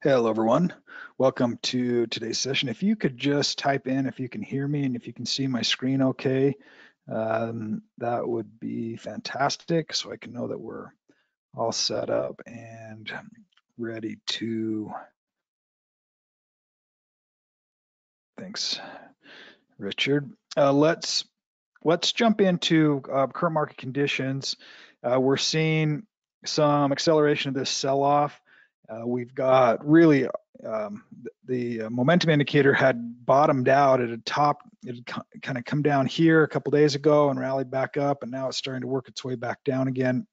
Hello, everyone. Welcome to today's session. If you could just type in if you can hear me and if you can see my screen okay, that would be fantastic so I can know that we're all set up and ready to. Thanks, Richard. Let's jump into current market conditions. We're seeing some acceleration of this sell-off. We've got really the momentum indicator had bottomed out at a top. It had kind of come down here a couple days ago and rallied back up, and now it's starting to work its way back down again.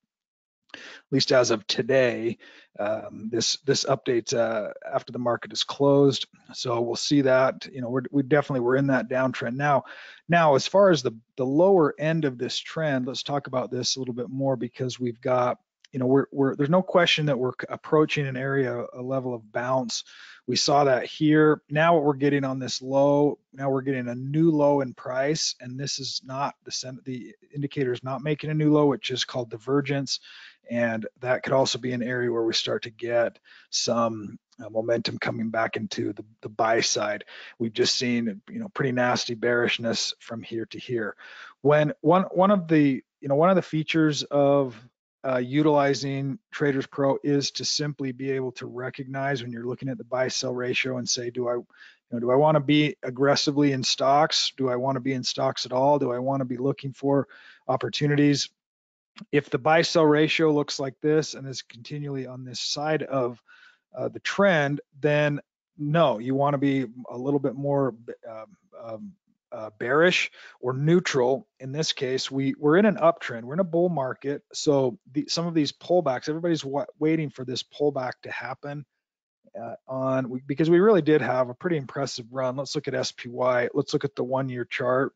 At least as of today. This update's after the market is closed, so we'll see that. We definitely were in that downtrend now. Now, as far as the lower end of this trend, let's talk about this a little bit more because we've got, there's no question that we're approaching an area, a level of bounce. We saw that here. Now what we're getting on this low, now we're getting a new low in price, and this is not the indicator is not making a new low, which is called divergence. And that could also be an area where we start to get some momentum coming back into the buy side. We've just seen, pretty nasty bearishness from here to here. When one of the features of utilizing TradersPro is to simply be able to recognize when you're looking at the buy-sell ratio and say, do I want to be aggressively in stocks? Do I want to be in stocks at all? Do I want to be looking for opportunities? If the buy-sell ratio looks like this and is continually on this side of the trend, then no, you want to be a little bit more bearish or neutral. In this case, we're in an uptrend. We're in a bull market. So some of these pullbacks, everybody's waiting for this pullback to happen because we really did have a pretty impressive run. Let's look at SPY. Let's look at the 1-year chart.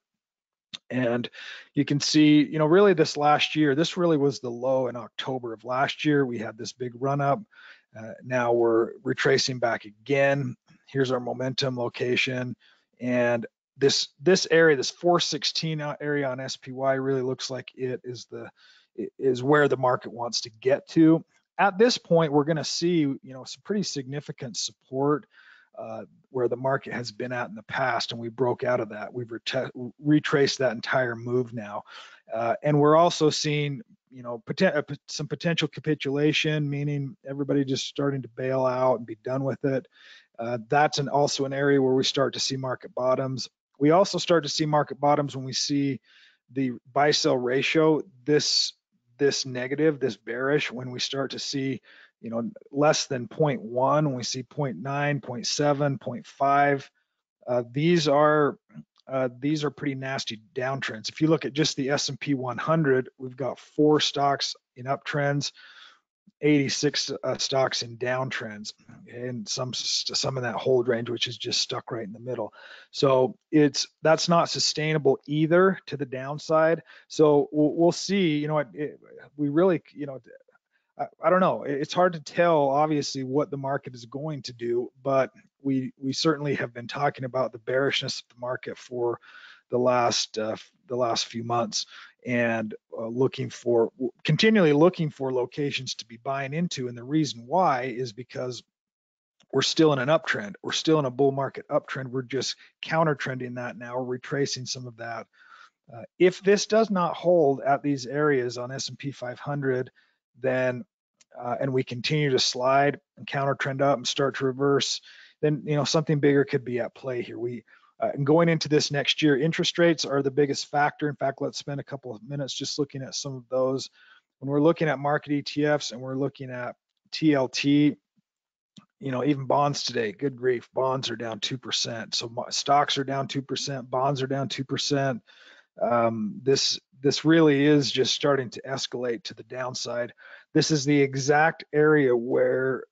And you can see, really this last year, this really was the low in October of last year. We had this big run up. Now we're retracing back again. Here's our momentum location. And this area, this 416 area on SPY really looks like it is where the market wants to get to. At this point, we're going to see, some pretty significant support where the market has been at in the past, and we broke out of that. We've retraced that entire move now, and we're also seeing, some potential capitulation, meaning everybody just starting to bail out and be done with it. That's also an area where we start to see market bottoms. We also start to see market bottoms when we see the buy-sell ratio, this negative, this bearish, when we start to see less than 0.1, when we see 0.9, 0.7, 0.5, these are pretty nasty downtrends. If you look at just the S&P 100, we've got 4 stocks in uptrends, 86 stocks in downtrends, and some in that hold range, which is just stuck right in the middle. So that's not sustainable either to the downside. So we'll see. We really, I don't know. It's hard to tell, obviously, what the market is going to do, but we certainly have been talking about the bearishness of the market for the last few months, and continually looking for locations to be buying into. And the reason why is because we're still in an uptrend. We're still in a bull market uptrend. We're just counter trending that now. We're retracing some of that. If this does not hold at these areas on S&P 500, then and we continue to slide and counter trend up and start to reverse, then something bigger could be at play here. And going into this next year, interest rates are the biggest factor. In fact, let's spend a couple of minutes just looking at some of those. When we're looking at market ETFs and we're looking at TLT, even bonds today, good grief, bonds are down 2%. So stocks are down 2%, bonds are down 2%. This really is just starting to escalate to the downside. This is the exact area where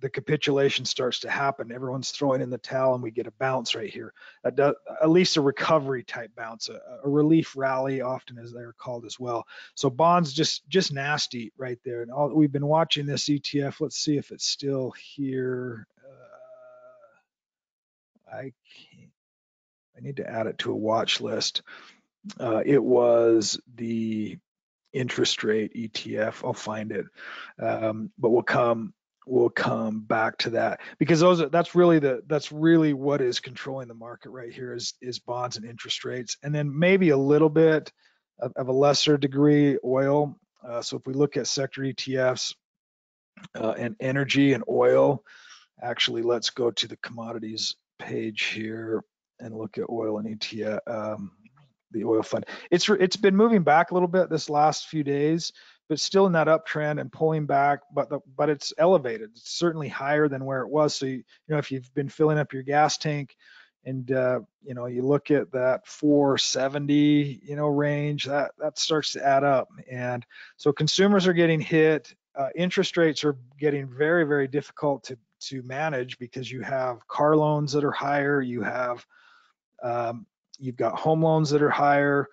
the capitulation starts to happen. Everyone's throwing in the towel, and we get a bounce right here. At least a recovery type bounce, a relief rally, often as they're called as well. So bonds just nasty right there. And we've been watching this ETF. Let's see if it's still here. I need to add it to a watch list. It was the interest rate ETF. I'll find it, but we'll come we'll come back to that, because that's really what is controlling the market right here is bonds and interest rates, and then maybe a little bit of a lesser degree oil. So if we look at sector ETFs and energy and oil, actually let's go to the commodities page here and look at oil and ETF. The oil fund. It's been moving back a little bit this last few days, but still in that uptrend and pulling back. But it's elevated. It's certainly higher than where it was. So you know, if you've been filling up your gas tank, and you know, you look at that 470 range, that starts to add up. And so consumers are getting hit. Interest rates are getting very, very difficult to manage, because you have car loans that are higher. You've got home loans that are higher.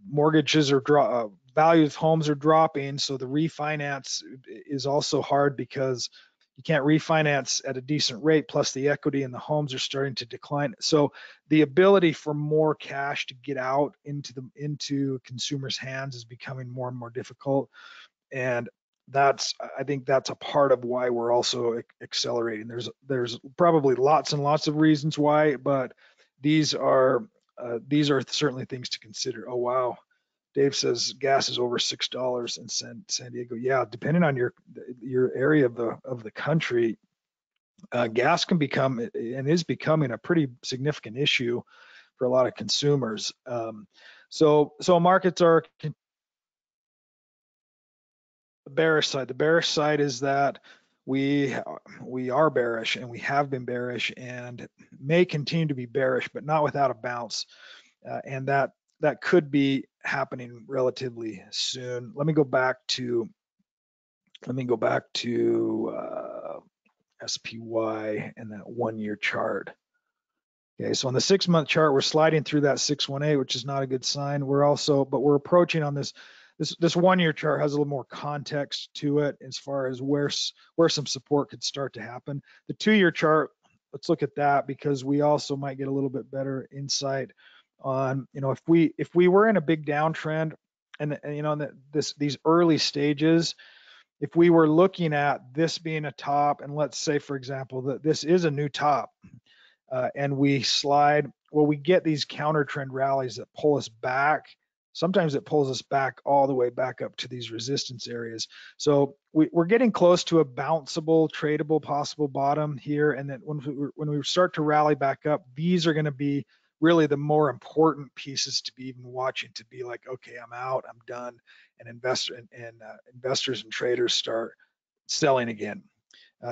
Mortgages are value of homes are dropping, so the refinance is also hard, because you can't refinance at a decent rate. Plus, the equity in the homes are starting to decline. So the ability for more cash to get out into consumers' hands is becoming more and more difficult. And I think that's a part of why we're also accelerating. There's probably lots and lots of reasons why, but these are certainly things to consider. Oh wow, Dave says gas is over $6 in San Diego. Yeah, depending on your area of the country, gas can become and is becoming a pretty significant issue for a lot of consumers. So markets are the bearish side. The bearish side is that we are bearish, and we have been bearish, and may continue to be bearish, but not without a bounce. And that could be happening relatively soon. Let me go back to SPY and that 1-year chart. Okay, so on the 6-month chart, we're sliding through that 618, which is not a good sign. We're approaching on this 1-year chart has a little more context to it as far as where some support could start to happen. The 2-year chart, let's look at that, because we also might get a little bit better insight on, if we were in a big downtrend, and these early stages, if we were looking at this being a top, and let's say, for example, that this is a new top, and we slide, well, we get these counter trend rallies that pull us back. Sometimes it pulls us back all the way back up to these resistance areas. So we're getting close to a bounceable, tradable possible bottom here. And then when we start to rally back up, these are going to be really the more important pieces to be even watching, to be like, okay, I'm out, I'm done, and investors and traders start selling again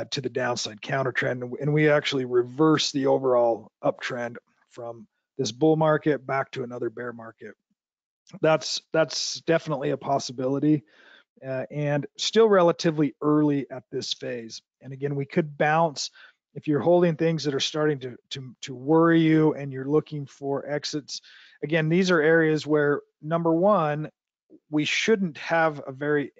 to the downside counter trend, and we actually reverse the overall uptrend from this bull market back to another bear market. That's definitely a possibility, and still relatively early at this phase. And again, we could bounce if you're holding things that are starting to worry you, and you're looking for exits. Again, these are areas where, number one, we shouldn't have a very,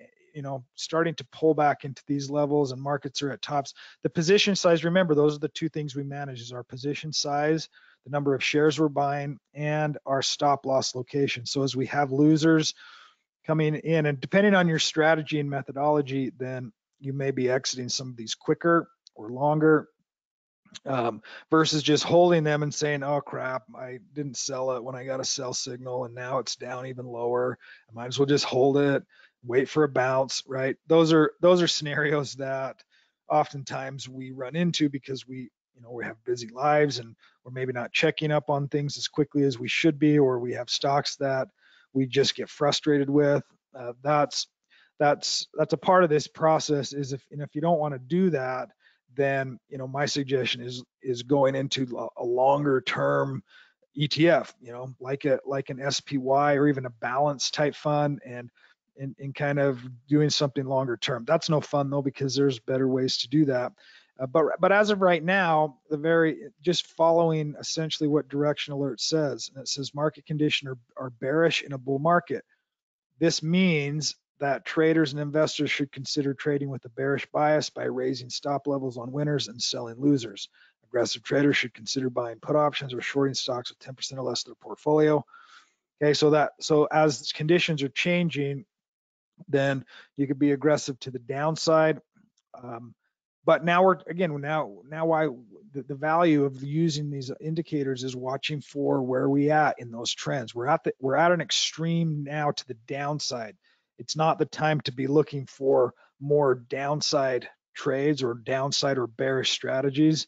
starting to pull back into these levels, and markets are at tops. The position size, remember, those are the two things we manage, is our position size, the number of shares we're buying, and our stop loss location. So as we have losers coming in, and depending on your strategy and methodology, then you may be exiting some of these quicker or longer, versus just holding them and saying, oh crap, I didn't sell it when I got a sell signal, and now it's down even lower. I might as well just hold it, wait for a bounce, right? Those are scenarios that oftentimes we run into, because we have busy lives, and we're maybe not checking up on things as quickly as we should be, or we have stocks that we just get frustrated with. That's a part of this process, is if you don't want to do that, then my suggestion is going into a longer term ETF, like an SPY, or even a balance type fund, and kind of doing something longer term. That's no fun though, because there's better ways to do that. But as of right now, just following essentially what Direction Alert says, and it says market conditions are bearish in a bull market. This means that traders and investors should consider trading with a bearish bias by raising stop levels on winners and selling losers. Aggressive traders should consider buying put options or shorting stocks with 10% or less of their portfolio. Okay, so as conditions are changing, then you could be aggressive to the downside, But now now why the value of using these indicators is watching for where we at in those trends. We're at an extreme now to the downside. It's not the time to be looking for more downside trades or downside or bearish strategies.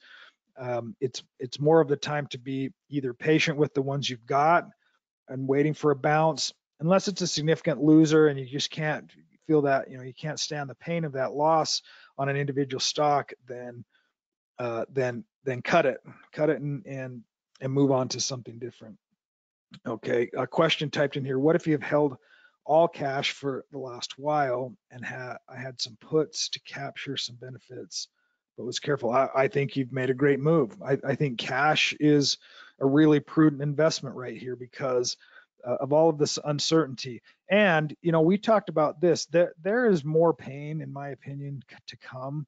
It's more of the time to be either patient with the ones you've got and waiting for a bounce, unless it's a significant loser and you just can't feel that, you can't stand the pain of that loss on an individual stock, then cut it and move on to something different. Okay, a question typed in here: what if you have held all cash for the last while and I had some puts to capture some benefits, but was careful? I think you've made a great move. I think cash is a really prudent investment right here because of all of this uncertainty. And we talked about this. There is more pain, in my opinion, to come,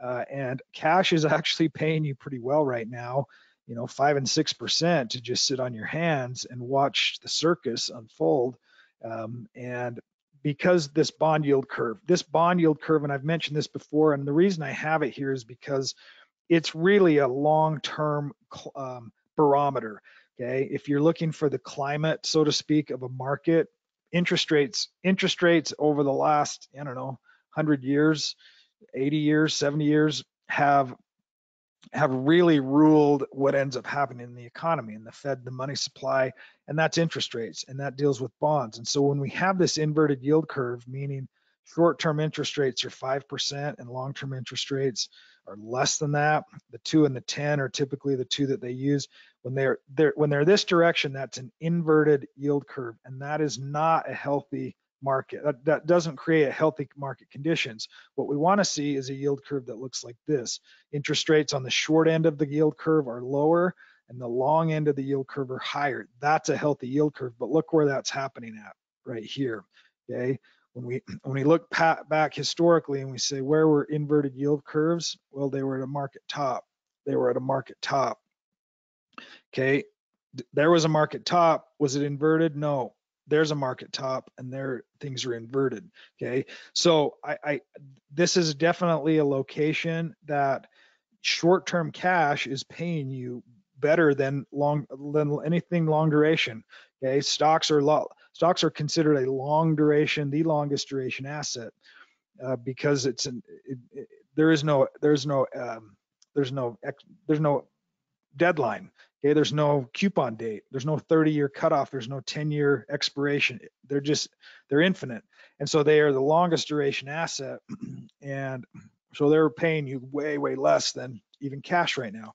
and cash is actually paying you pretty well right now. 5 and 6% to just sit on your hands and watch the circus unfold. And because this bond yield curve, and I've mentioned this before, and the reason I have it here is because it's really a long-term barometer. Okay, if you're looking for the climate, so to speak, of a market, interest rates over the last, 100 years, 80 years, 70 years have really ruled what ends up happening in the economy and the Fed, the money supply, and that's interest rates, and that deals with bonds. And so when we have this inverted yield curve, meaning short-term interest rates are 5% and long-term interest rates are less than that, the 2 and the 10 are typically the two that they use. When they're this direction, that's an inverted yield curve, and that is not a healthy market. That doesn't create a healthy market conditions. What we want to see is a yield curve that looks like this. Interest rates on the short end of the yield curve are lower and the long end of the yield curve are higher. That's a healthy yield curve, but look where that's happening at right here. Okay, when we look back historically and we say where were inverted yield curves, well, they were at a market top. Okay, there was a market top. Was it inverted? No. There's a market top and there things are inverted. Okay, so this is definitely a location that short-term cash is paying you better than anything long duration. Okay, stocks are considered a long duration, the longest duration asset, because there's no deadline. Okay, there's no coupon date, there's no 30-year cutoff, there's no 10-year expiration. They're infinite, and so they are the longest duration asset, and so they're paying you way less than even cash right now.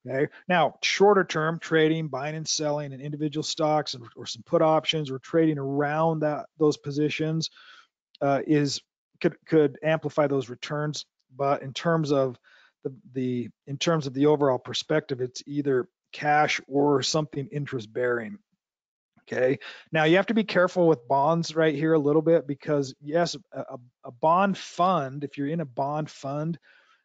Okay, now shorter term trading, buying and selling in individual stocks or some put options or trading around those positions could amplify those returns, but in terms of the overall perspective, it's either cash or something interest bearing. Okay, now you have to be careful with bonds right here a little bit, because yes, a bond fund, if you're in a bond fund,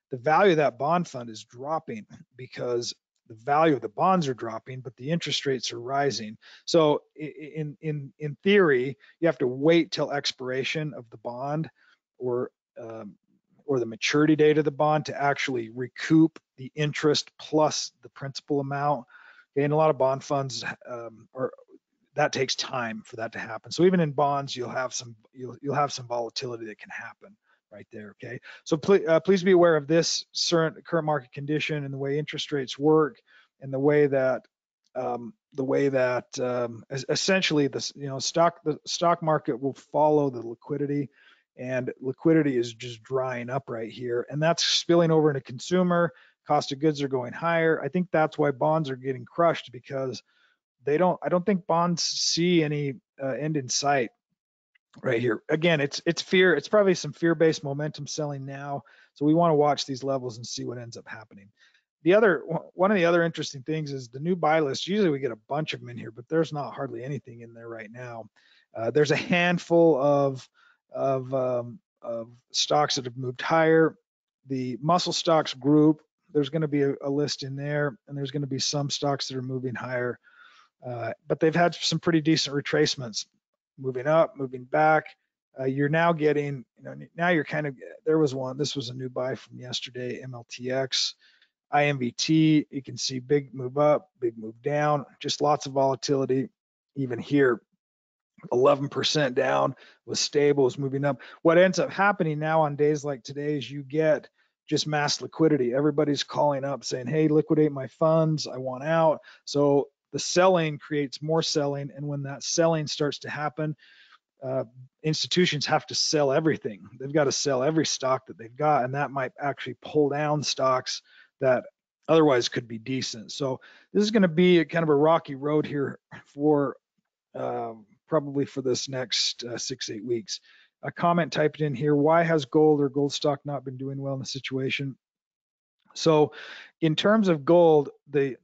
the value of that bond fund is dropping because the value of the bonds are dropping, but the interest rates are rising. So in theory, you have to wait till expiration of the bond or the maturity date of the bond to actually recoup the interest plus the principal amount. Okay, and a lot of bond funds that takes time for that to happen. So even in bonds, you'll have some volatility that can happen right there. Okay, so please be aware of this current market condition and the way interest rates work, and the way that essentially the stock market will follow the liquidity, and liquidity is just drying up right here, and that's spilling over into consumer. Cost of goods are going higher. I think that's why bonds are getting crushed, because I don't think bonds see any end in sight right here. Again, it's fear. It's probably some fear-based momentum selling now. So we want to watch these levels and see what ends up happening. One of the other interesting things is the new buy list. Usually we get a bunch of them in here, but there's not hardly anything in there right now. There's a handful of stocks that have moved higher. The muscle stocks group, there's going to be a list in there, and there's going to be some stocks that are moving higher. But they've had some pretty decent retracements, moving up, moving back, you're now getting, now you're kind of, this was a new buy from yesterday, MLTX, IMVT, you can see big move up, big move down, just lots of volatility. Even here, 11% down, was stable, was moving up. What ends up happening now on days like today is you get just mass liquidity. Everybody's calling up saying, hey, liquidate my funds, I want out. So the selling creates more selling, and when that selling starts to happen, institutions have to sell everything. They've got to sell every stock that they've got, and that might actually pull down stocks that otherwise could be decent. So this is going to be a kind of a rocky road here for probably for this next 6-8 weeks. A comment typed in here: why has gold or gold stock not been doing well in the situation? So in terms of gold, the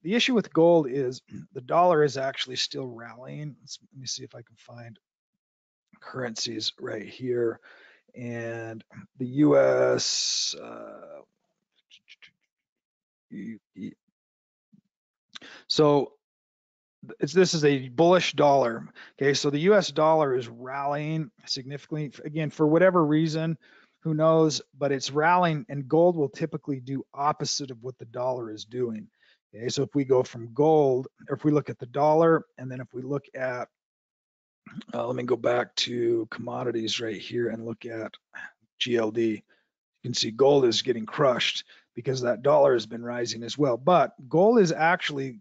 issue with gold is the dollar is actually still rallying. Let me see if I can find currencies right here, and the US so this is a bullish dollar. Okay, so the US dollar is rallying significantly, again, for whatever reason, who knows, but it's rallying, and gold will typically do opposite of what the dollar is doing. Okay, so if we go from gold, or if we look at the dollar, and then if we look at let me go back to commodities right here and look at GLD. You can see gold is getting crushed because that dollar has been rising as well. But gold is actually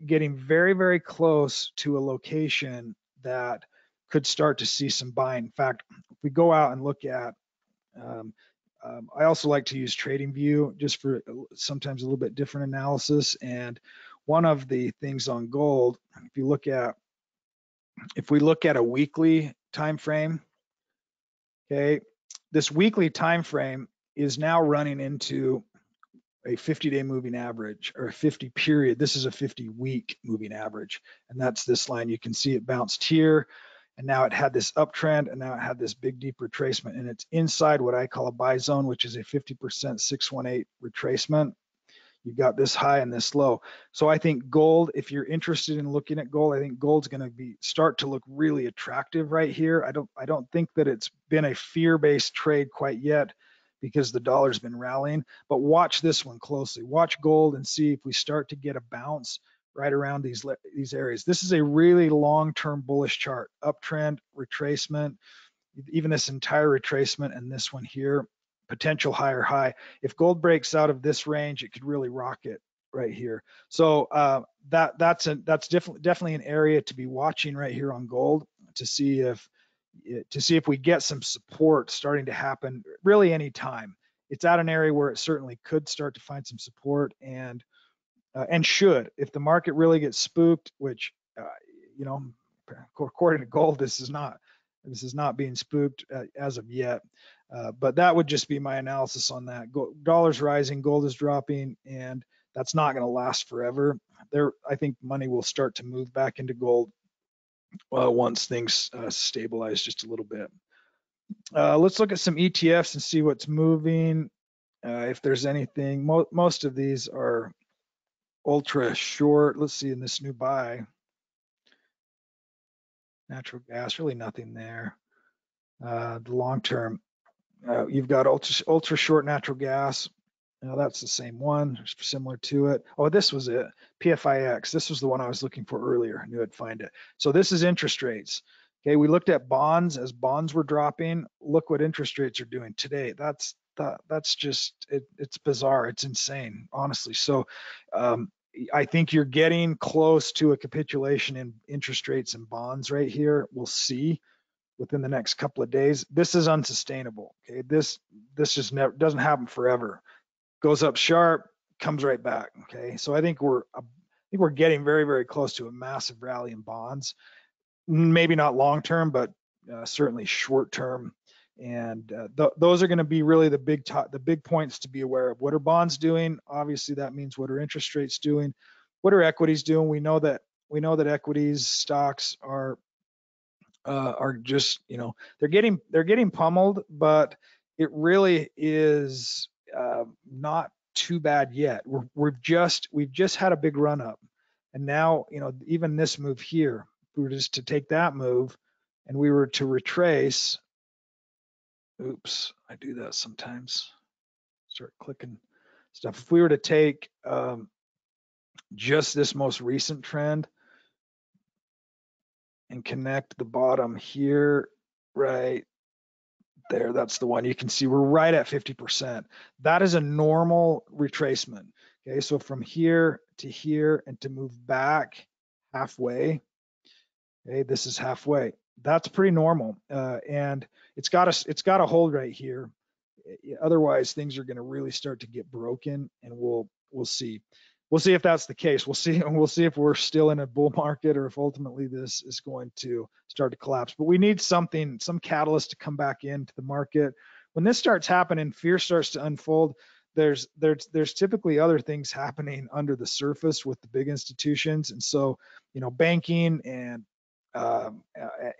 getting very, very close to a location that could start to see some buying. In fact, if we go out and look at, I also like to use TradingView just for sometimes a little bit different analysis. And one of the things on gold, if we look at a weekly time frame, okay, this weekly time frame is now running into a 50-day moving average, or a 50 period. This is a 50-week moving average, and that's this line. You can see it bounced here, and now it had this uptrend, and now it had this big deep retracement, and it's inside what I call a buy zone, which is a 50% 618 retracement. You've got this high and this low. So I think gold, if you're interested in looking at gold, I think gold's going to start to look really attractive right here. I don't think that it's been a fear-based trade quite yet because the dollar's been rallying, but watch this one closely. Watch gold and see if we start to get a bounce right around these areas. This is a really long-term bullish chart, uptrend, retracement, even this entire retracement, and this one here, potential higher high. If gold breaks out of this range, it could really rocket right here. So that's definitely an area to be watching right here on gold, to see if we get some support starting to happen really any time. It's at an area where it certainly could start to find some support, and should, if the market really gets spooked, which according to gold, this is not being spooked as of yet. But that would just be my analysis on that. Dollar's rising, gold is dropping, and that's not going to last forever. I think money will start to move back into gold once things stabilize just a little bit. Let's look at some ETFs and see what's moving. If there's anything, most of these are ultra short. Let's see in this new buy. Natural gas, really nothing there. The long term, you've got ultra short natural gas. That's the same one, similar to it. Oh, this was it, PFIX. This was the one I was looking for earlier. I knew I'd find it. So this is interest rates. Okay, we looked at bonds. As bonds were dropping, look what interest rates are doing today. That's just it's bizarre. It's insane, honestly. So I think you're getting close to a capitulation in interest rates and bonds right here. We'll see within the next couple of days. This is unsustainable. Okay, this just never doesn't happen forever. Goes up sharp, comes right back. Okay, so I think we're getting very, very close to a massive rally in bonds. Maybe not long term, but certainly short term. And those are going to be really the big points to be aware of. What are bonds doing? Obviously, that means what are interest rates doing? What are equities doing? We know that equities, stocks are just, they're getting pummeled, but it really is not too bad yet. We've just had a big run up, and now even this move here, if we were just to take that move and we were to retrace, oops, I do that sometimes, start clicking stuff. If we were to take just this most recent trend and connect the bottom here, right there, that's the one. You can see we're right at 50%. That is a normal retracement. Okay, so from here to here and to move back halfway, okay, this is halfway. That's pretty normal, and it's got to hold right here. Otherwise, things are going to really start to get broken, and we'll see. We'll see if that's the case. We'll see if we're still in a bull market or if ultimately this is going to start to collapse. But we need some catalyst to come back into the market. When this starts happening, fear starts to unfold. There's typically other things happening under the surface with the big institutions, and so banking and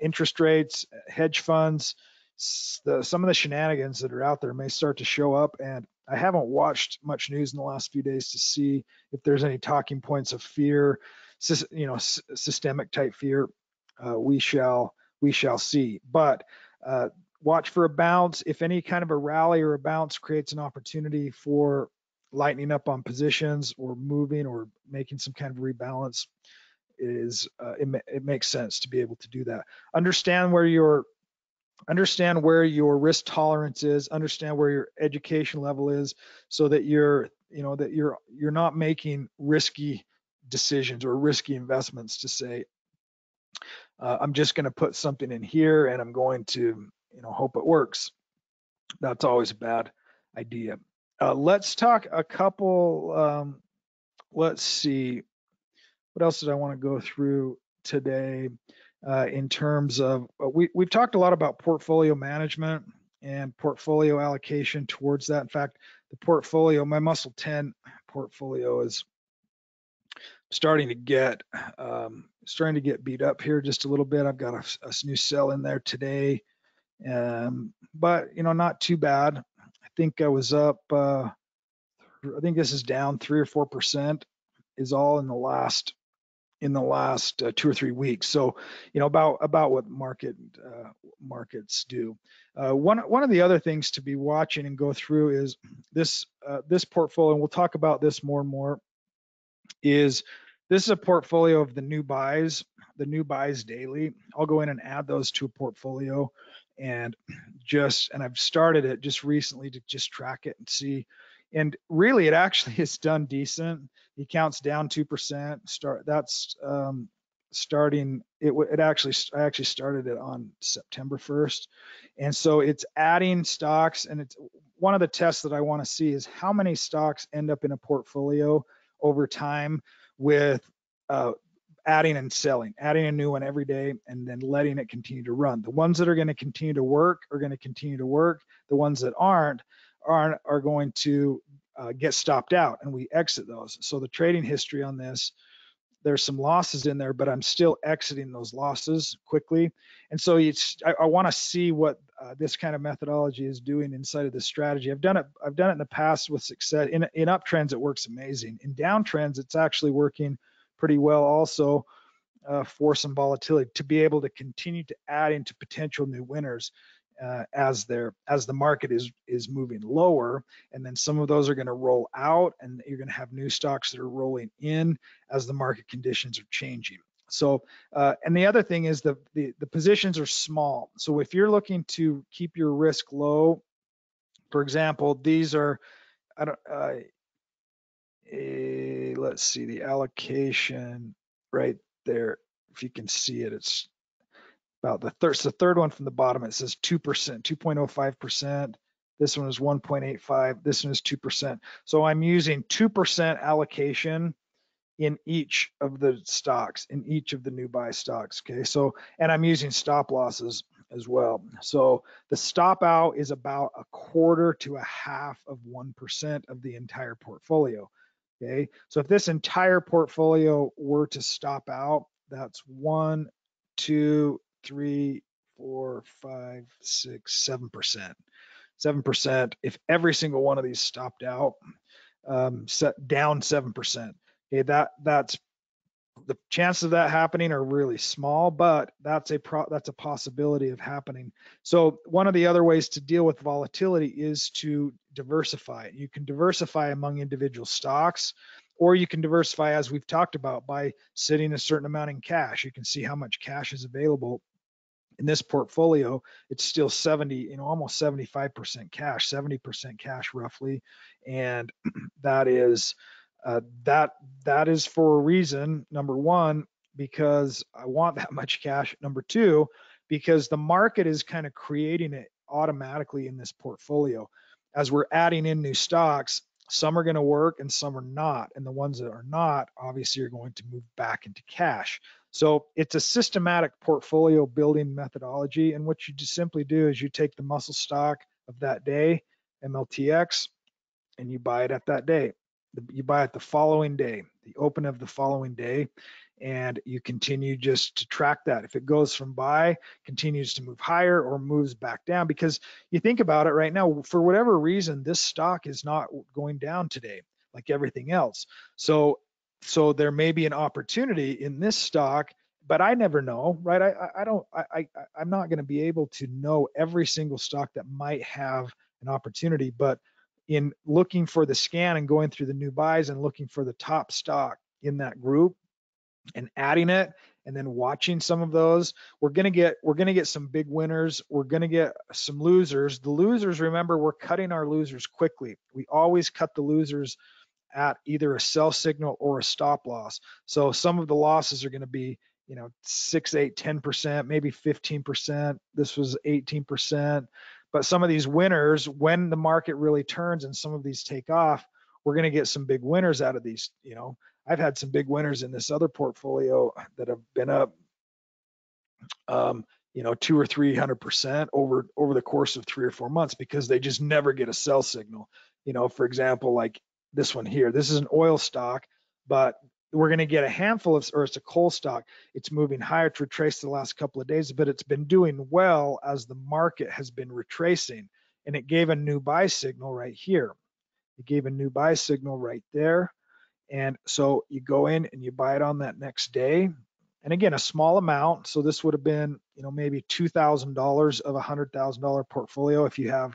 interest rates, hedge funds, some of the shenanigans that are out there may start to show up. And I haven't watched much news in the last few days to see if there's any talking points of fear, systemic type fear. We shall see. But watch for a bounce. If any kind of a rally or a bounce creates an opportunity for lightening up on positions or moving or making some kind of rebalance, it makes sense to be able to do that. Understand where your risk tolerance is, understand where your education level is, so that you're not making risky decisions or risky investments to say, I'm just going to put something in here and I'm going to hope it works. That's always a bad idea. Let's talk a couple, let's see, what else did I want to go through today in terms of, we've talked a lot about portfolio management and portfolio allocation towards that. In fact, the portfolio, my Muscle 10 portfolio is starting to get beat up here just a little bit. I've got a new sell in there today, but not too bad. I think I was up, I think this is down 3 or 4% is all in the last 2 or 3 weeks. So, about what markets do. One of the other things to be watching and go through is this portfolio, and we'll talk about this more and more, is this is a portfolio of the new buys daily. I'll go in and add those to a portfolio, and I've started it just recently to just track it and see. And really, it actually has done decent. The account's down 2%. Starting it. I actually started it on September 1st, and so it's adding stocks. And it's one of the tests that I want to see is how many stocks end up in a portfolio over time with adding and selling, adding a new one every day, and then letting it continue to run. The ones that are going to continue to work are going to continue to work. The ones that aren't are going to get stopped out, and we exit those. So the trading history on this, there's some losses in there, but I'm still exiting those losses quickly. And so I want to see what this kind of methodology is doing inside of this strategy. I've done it in the past with success. In uptrends, it works amazing. In downtrends, it's actually working pretty well also for some volatility, to be able to continue to add into potential new winners as the market is moving lower, and then some of those are going to roll out, and you're going to have new stocks that are rolling in as the market conditions are changing. So, and the other thing is the positions are small. So if you're looking to keep your risk low, for example, these are, let's see the allocation right there. If you can see it, it's about it's the third one from the bottom. It says 2%, 2.05%. This one is 1.85. This one is 2%. So I'm using 2% allocation in each of the stocks, in each of the new buy stocks. Okay. So, and I'm using stop losses as well. So the stop out is about 1/4 to 1/2 of 1% of the entire portfolio. Okay. So if this entire portfolio were to stop out, that's 1, 2, 3, 4, 5, 6, 7%. 7%. If every single one of these stopped out, set down 7%. Okay, that's The chances of that happening are really small, but that's a possibility of happening. So one of the other ways to deal with volatility is to diversify. You can diversify among individual stocks, or you can diversify, as we've talked about, by sitting a certain amount in cash. You can see how much cash is available in this portfolio. It's still 70, almost 75% cash, 70% cash roughly. And that is that is for a reason. Number one, because I want that much cash. Number two, because the market is kind of creating it automatically in this portfolio. As we're adding in new stocks, some are going to work and some are not. And the ones that are not, obviously, are going to move back into cash. So it's a systematic portfolio building methodology. And what you just simply do is you take the muscle stock of that day, MLTX, and you buy it at that day. You buy it the following day, the open of the following day, and you continue just to track that. If it goes from buy, continues to move higher, or moves back down, because you think about it right now, for whatever reason, this stock is not going down today like everything else. So there may be an opportunity in this stock, but I never know, right? I'm not going to be able to know every single stock that might have an opportunity, but in looking for the scan and going through the new buys and looking for the top stock in that group and adding it and then watching some of those, we're going to get some big winners. We're going to get some losers. The losers, remember, we're cutting our losers quickly. We always cut the losers at either a sell signal or a stop loss. So some of the losses are going to be, 6, 8, 10%, maybe 15%. This was 18%. But some of these winners, when the market really turns and some of these take off, we're going to get some big winners out of these. I've had some big winners in this other portfolio that have been up, 200 or 300% over the course of 3 or 4 months, because they just never get a sell signal. For example, like this one here, this is an oil stock, but we're going to get a handful of, or it's a coal stock. It's moving higher to retrace the last couple of days, but it's been doing well as the market has been retracing, and it gave a new buy signal right here. It gave a new buy signal right there. And so you go in and you buy it on that next day. And again, a small amount. So this would have been, maybe $2,000 of a $100,000 portfolio. If you have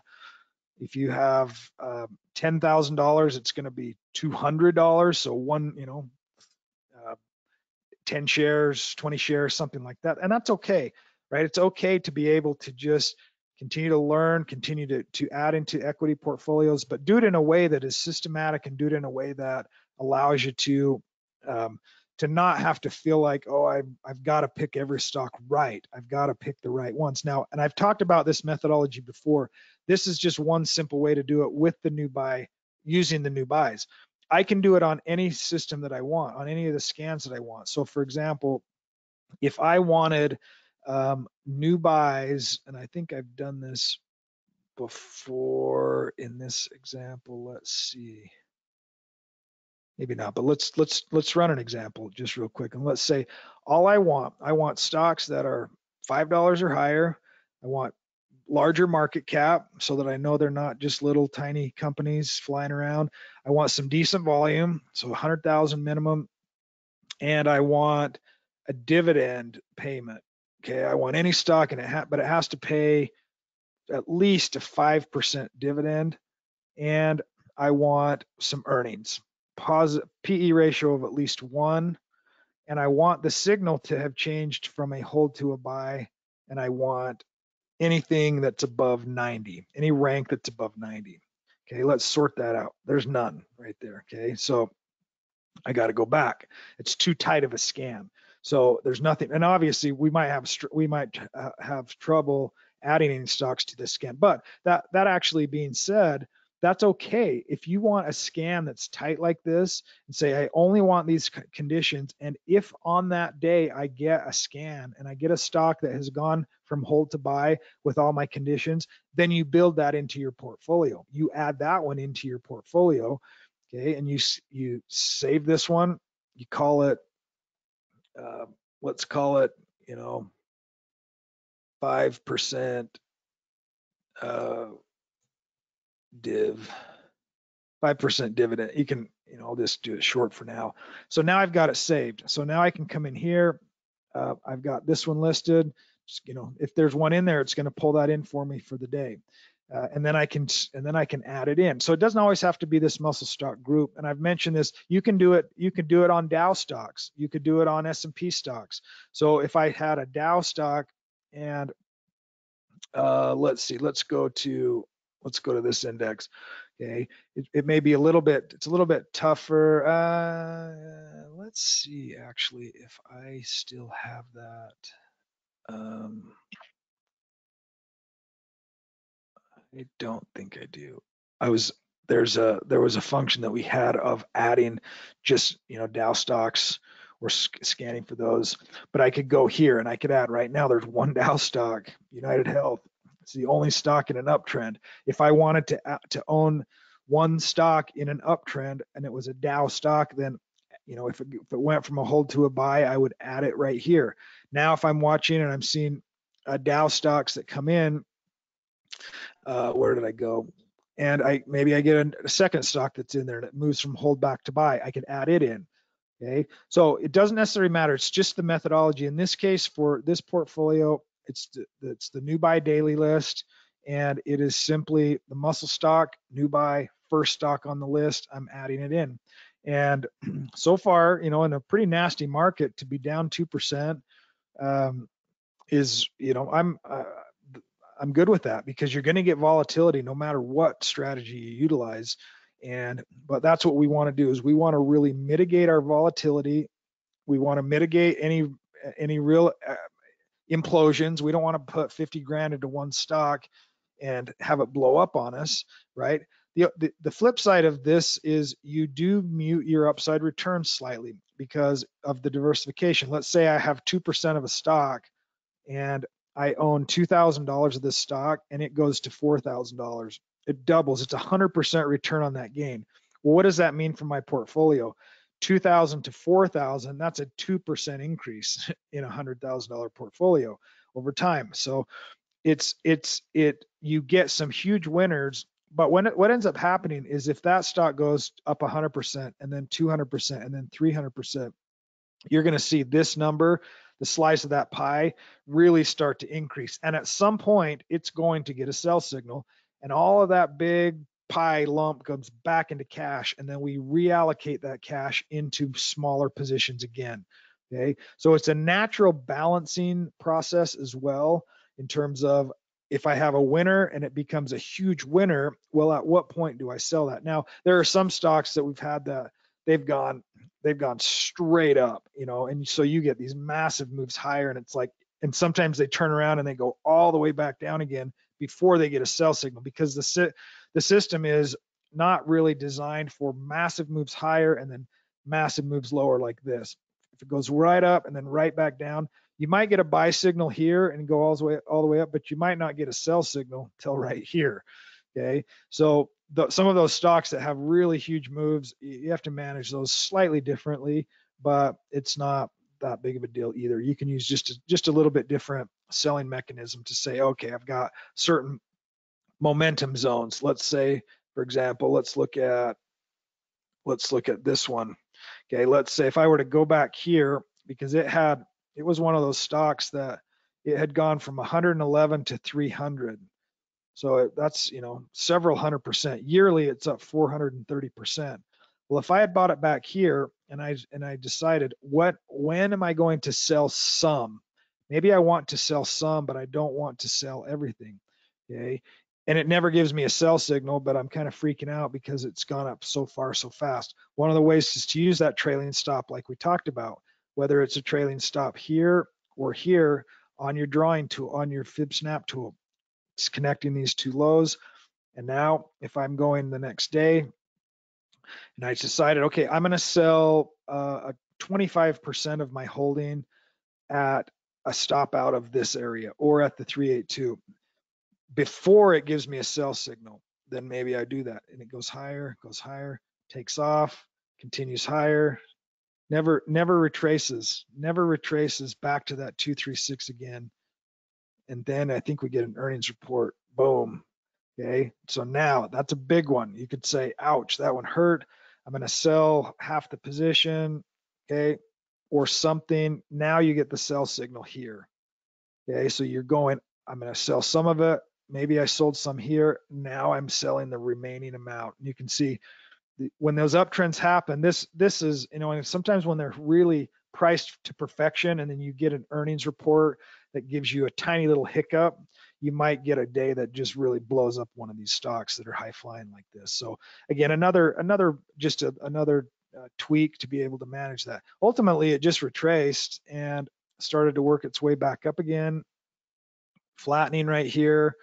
$10,000, it's going to be $200. So one, 10 shares, 20 shares, something like that. And that's okay, right? It's okay to be able to just continue to learn, continue to add into equity portfolios, but do it in a way that is systematic and do it in a way that allows you to not have to feel like, oh, I've got to pick every stock right. I've got to pick the right ones. Now, and I've talked about this methodology before. This is just one simple way to do it with the new buy, using the new buys. I can do it on any system that I want, on any of the scans that I want. So for example, if I wanted new buys, and I think I've done this before in this example, let's see, maybe not, but let's run an example just real quick. And let's say I want stocks that are $5 or higher. I want larger market cap so that I know they're not just little tiny companies flying around. I want some decent volume, so 100,000 minimum, and I want a dividend payment. Okay, I want any stock, but it has to pay at least a 5% dividend, and I want some earnings. Positive PE ratio of at least 1, and I want the signal to have changed from a hold to a buy, and I want anything that's above 90, any rank that's above 90. Okay, let's sort that out. There's none right there. Okay, so I got to go back. It's too tight of a scan. So there's nothing, and obviously we might have trouble adding any stocks to this scan. But that actually being said, that's okay. If you want a scan that's tight like this and say, I only want these conditions, and if on that day I get a scan and I get a stock that has gone from hold to buy with all my conditions, then you build that into your portfolio. You add that one into your portfolio, okay, and you save this one. You call it, let's call it, 5% div 5% dividend. You can, I'll just do it short for now. So now I've got it saved. So now I can come in here. I've got this one listed. Just, if there's one in there, it's going to pull that in for me for the day. And then I can add it in. So it doesn't always have to be this muscle stock group. And I've mentioned this. You can do it. You could do it on Dow stocks. You could do it on S&P stocks. So if I had a Dow stock, and let's see, let's go to this index. Okay, it may be a little bit. It's a little bit tougher. Let's see, actually, if I still have that. I don't think I do. There was a function that we had of adding just Dow stocks or scanning for those, but I could go here and I could add right now. There's one Dow stock, United Health. It's the only stock in an uptrend. If I wanted to own one stock in an uptrend and it was a Dow stock, then if it went from a hold to a buy, I would add it right here. Now, if I'm watching and I'm seeing Dow stocks that come in, where did I go? And maybe I get a second stock that's in there and it moves from hold back to buy. I could add it in. Okay, so it doesn't necessarily matter. It's just the methodology. In this case, for this portfolio, it's the new buy daily list, and it is simply the muscle stock, new buy, first stock on the list. I'm adding it in, and so far, in a pretty nasty market, to be down 2% is, I'm good with that, because you're going to get volatility no matter what strategy you utilize. But that's what we want to do, is we want to really mitigate our volatility. We want to mitigate any real implosions. We don't want to put 50 grand into one stock and have it blow up on us, right? The flip side of this is you do mute your upside return slightly because of the diversification. Let's say I have 2% of a stock and I own $2,000 of this stock and it goes to $4,000. It doubles. It's 100% return on that gain. Well, what does that mean for my portfolio? 2,000 to 4,000, that's a 2% increase in a $100,000 portfolio over time. So you get some huge winners, but what ends up happening is if that stock goes up 100% and then 200% and then 300%, you're going to see this number, the slice of that pie, really start to increase. And at some point, it's going to get a sell signal, and all of that big pie lump comes back into cash, and then we reallocate that cash into smaller positions again. Okay, so it's a natural balancing process as well, in terms of if I have a winner and it becomes a huge winner, well, at what point do I sell that? Now, there are some stocks that we've had that they've gone straight up, and so you get these massive moves higher, and it's like, and sometimes they turn around and they go all the way back down again before they get a sell signal, because the system is not really designed for massive moves higher and then massive moves lower like this. If it goes right up and then right back down, you might get a buy signal here and go all the way up, but you might not get a sell signal till right here. Okay, so some of those stocks that have really huge moves, you have to manage those slightly differently, but it's not that big of a deal either. You can use just a little bit different selling mechanism to say, okay, I've got certain momentum zones. Let's say, for example, let's look at this one. Okay, let's say if I were to go back here, because it was one of those stocks that it had gone from 111 to 300. So that's, several 100%. Yearly, it's up 430%. Well, if I had bought it back here and I decided, when am I going to sell some? Maybe I want to sell some, but I don't want to sell everything. Okay. And it never gives me a sell signal, but I'm kind of freaking out because it's gone up so far so fast. One of the ways is to use that trailing stop like we talked about, whether it's a trailing stop here or here on your drawing tool, on your fib snap tool. It's connecting these two lows. And now if I'm going the next day and I decided, okay, I'm going to sell 25% of my holding at a stop out of this area or at the 382 before it gives me a sell signal, then maybe I do that. And it goes higher, takes off, continues higher, never retraces back to that 236 again. And then I think we get an earnings report. Boom. Okay, so now that's a big one. You could say, ouch, that one hurt. I'm going to sell half the position, okay, or something. Now you get the sell signal here. Okay, so you're going, I'm going to sell some of it. Maybe I sold some here. Now I'm selling the remaining amount. You can see when those uptrends happen, this is, and sometimes when they're really priced to perfection and then you get an earnings report that gives you a tiny little hiccup, you might get a day that just really blows up one of these stocks that are high flying like this. So again, another tweak to be able to manage that. Ultimately, it just retraced and started to work its way back up again, flattening right here.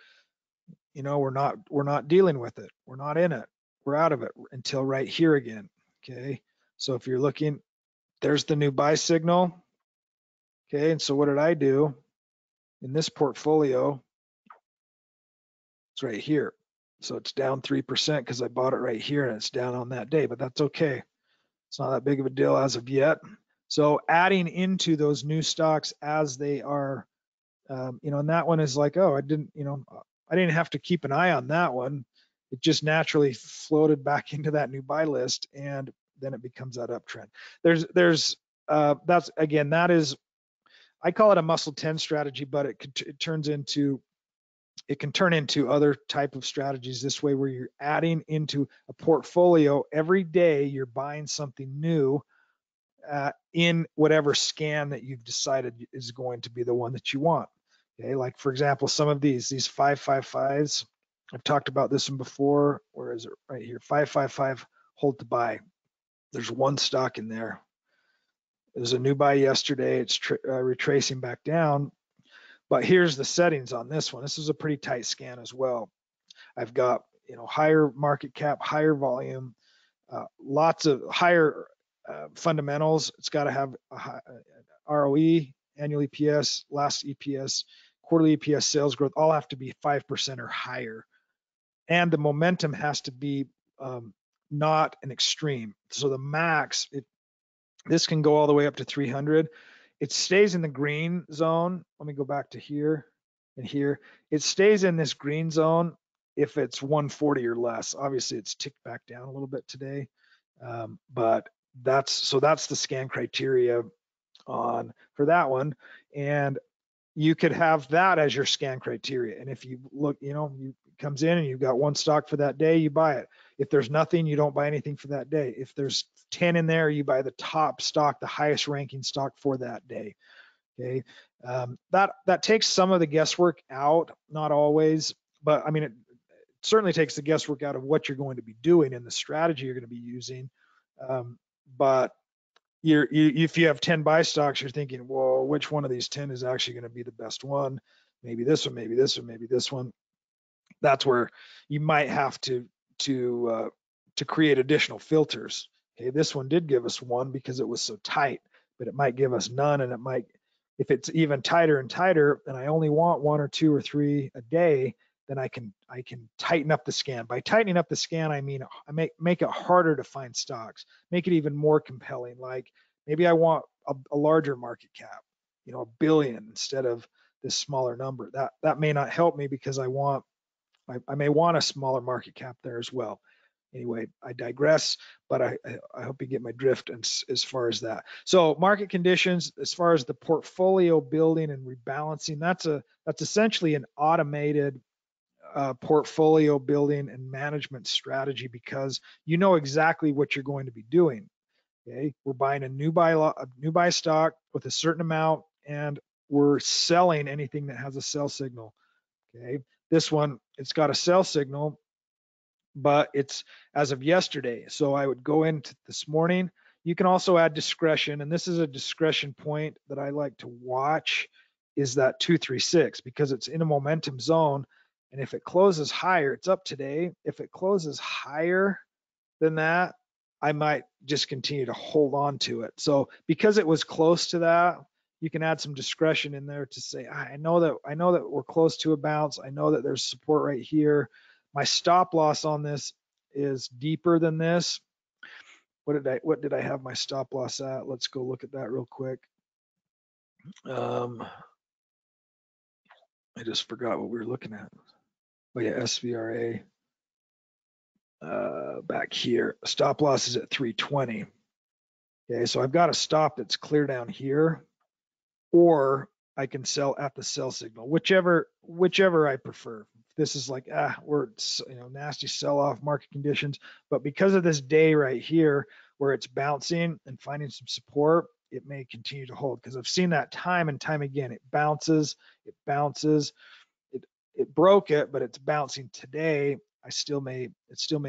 We're not dealing with it. We're not in it. We're out of it until right here again. Okay. So if you're looking, there's the new buy signal. Okay. And so what did I do in this portfolio? It's right here. So it's down 3% because I bought it right here and it's down on that day, but that's okay. It's not that big of a deal as of yet. So adding into those new stocks as they are, and that one is like, oh, I didn't have to keep an eye on that one. It just naturally floated back into that new buy list, and then it becomes that uptrend. That is, I call it a muscle 10 strategy, but it can turn into other type of strategies this way, where you're adding into a portfolio every day. You're buying something new in whatever scan that you've decided is going to be the one that you want. Okay, like for example, some of these 555s, I've talked about this one before. Where is it? Right here, 555 hold to buy. There's one stock in there. There's a new buy yesterday. It's retracing back down. But here's the settings on this one. This is a pretty tight scan as well. I've got higher market cap, higher volume, lots of higher fundamentals. It's got to have a high, ROE, annual EPS, last EPS, quarterly EPS, sales growth, all have to be 5% or higher. And the momentum has to be not an extreme. So the max, this can go all the way up to 300. It stays in the green zone. Let me go back to here and here. It stays in this green zone if it's 140 or less. Obviously, it's ticked back down a little bit today, but that's the scan criteria for that one. And you could have that as your scan criteria. And if you look, you comes in and you've got one stock for that day, you buy it. If there's nothing, you don't buy anything for that day. If there's 10 in there, you buy the top stock, the highest ranking stock for that day. Okay. That takes some of the guesswork out, not always, but I mean, it certainly takes the guesswork out of what you're going to be doing and the strategy you're going to be using. But if you have 10 buy stocks, you're thinking, well, which one of these 10 is actually going to be the best one? Maybe this one, maybe this one, maybe this one. That's where you might have to create additional filters. Okay, this one did give us one because it was so tight, but it might give us none, and it might, if it's even tighter and tighter, and I only want one or two or three a day, then I can tighten up the scan. By tightening up the scan, I mean I make it harder to find stocks, make it even more compelling. Like maybe I want a larger market cap, a billion instead of this smaller number. That may not help me because I may want a smaller market cap there as well. Anyway, I digress, but I hope you get my drift as far as that. So market conditions, as far as the portfolio building and rebalancing, that's essentially an automated portfolio building and management strategy, because you know exactly what you're going to be doing. Okay, we're buying a new buy stock with a certain amount, and we're selling anything that has a sell signal. Okay, this one, it's got a sell signal, but it's as of yesterday. So I would go into this morning. You can also add discretion, and this is a discretion point that I like to watch, is that 236, because it's in a momentum zone. And if it closes higher, it's up today. If it closes higher than that, I might just continue to hold on to it. So because it was close to that, you can add some discretion in there to say, I know that we're close to a bounce. I know that there's support right here. My stop loss on this is deeper than this. What did I have my stop loss at? Let's go look at that real quick. I just forgot what we were looking at. Oh yeah, SVRA back here. Stop loss is at 320. Okay, so I've got a stop that's clear down here, or I can sell at the sell signal, whichever I prefer. This is like we're nasty sell off market conditions, but because of this day right here where it's bouncing and finding some support, it may continue to hold, because I've seen that time and time again. It bounces, it broke it, but it's bouncing today. It still may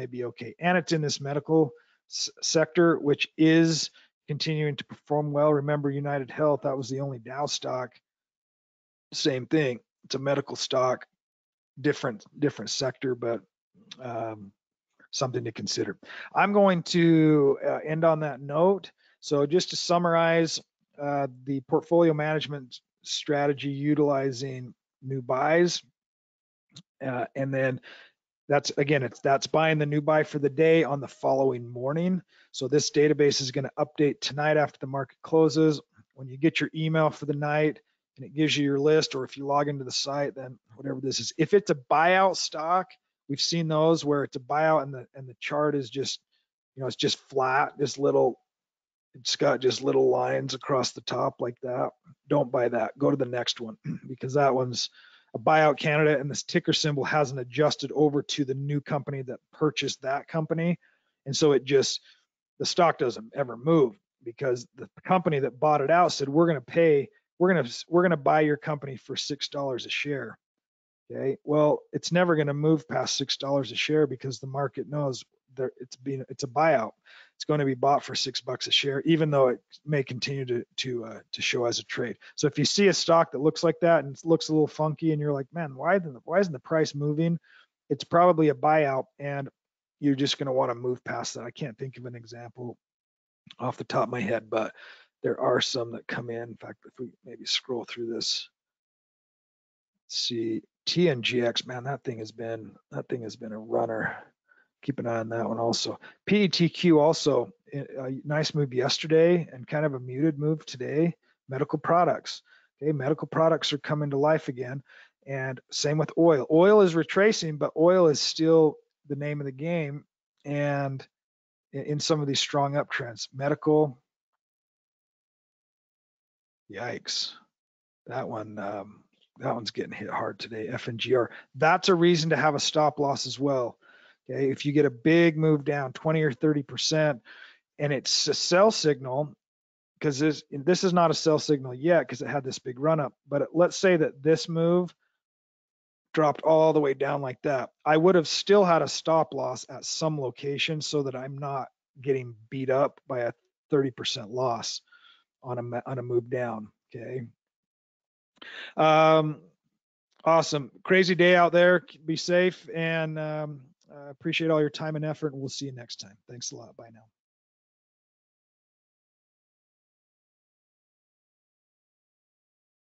be okay, and it's in this medical sector, which is continuing to perform well. Remember, United Health, that was the only Dow stock. Same thing. It's a medical stock, different sector, but something to consider. I'm going to end on that note. So just to summarize, the portfolio management strategy utilizing new buys, and then that's buying the new buy for the day on the following morning. So this database is going to update tonight after the market closes. When you get your email for the night and it gives you your list, or if you log into the site, then whatever this is, if it's a buyout stock, we've seen those where it's a buyout and the chart is just, it's just flat, it's got just little lines across the top like that. Don't buy that. Go to the next one, because that one's a buyout candidate and this ticker symbol hasn't adjusted over to the new company that purchased that company. And so the stock doesn't ever move, because the company that bought it out said, we're going to buy your company for $6 a share. Okay. Well, it's never going to move past $6 a share, because the market knows it's a buyout. It's going to be bought for $6 a share, even though it may continue to show as a trade. So if you see a stock that looks like that and it looks a little funky, and you're like, man, why isn't the price moving? It's probably a buyout, and you're just going to want to move past that. I can't think of an example off the top of my head, but there are some that come in. In fact, if we maybe scroll through this, see TNGX, man, that thing has been a runner. Keep an eye on that one also. PETQ also a nice move yesterday and kind of a muted move today. Medical products. Okay, medical products are coming to life again. And same with oil. Oil is retracing, but oil is still the name of the game. And in some of these strong uptrends, medical, yikes. That one's getting hit hard today. FNGR. That's a reason to have a stop loss as well. Okay, if you get a big move down 20 or 30%, and it's a sell signal, because this is not a sell signal yet because it had this big run up. But let's say that this move dropped all the way down like that. I would have still had a stop loss at some location, so that I'm not getting beat up by a 30% loss on a move down. Okay. Awesome. Crazy day out there. Be safe, and appreciate all your time and effort, and we'll see you next time. Thanks a lot. Bye now.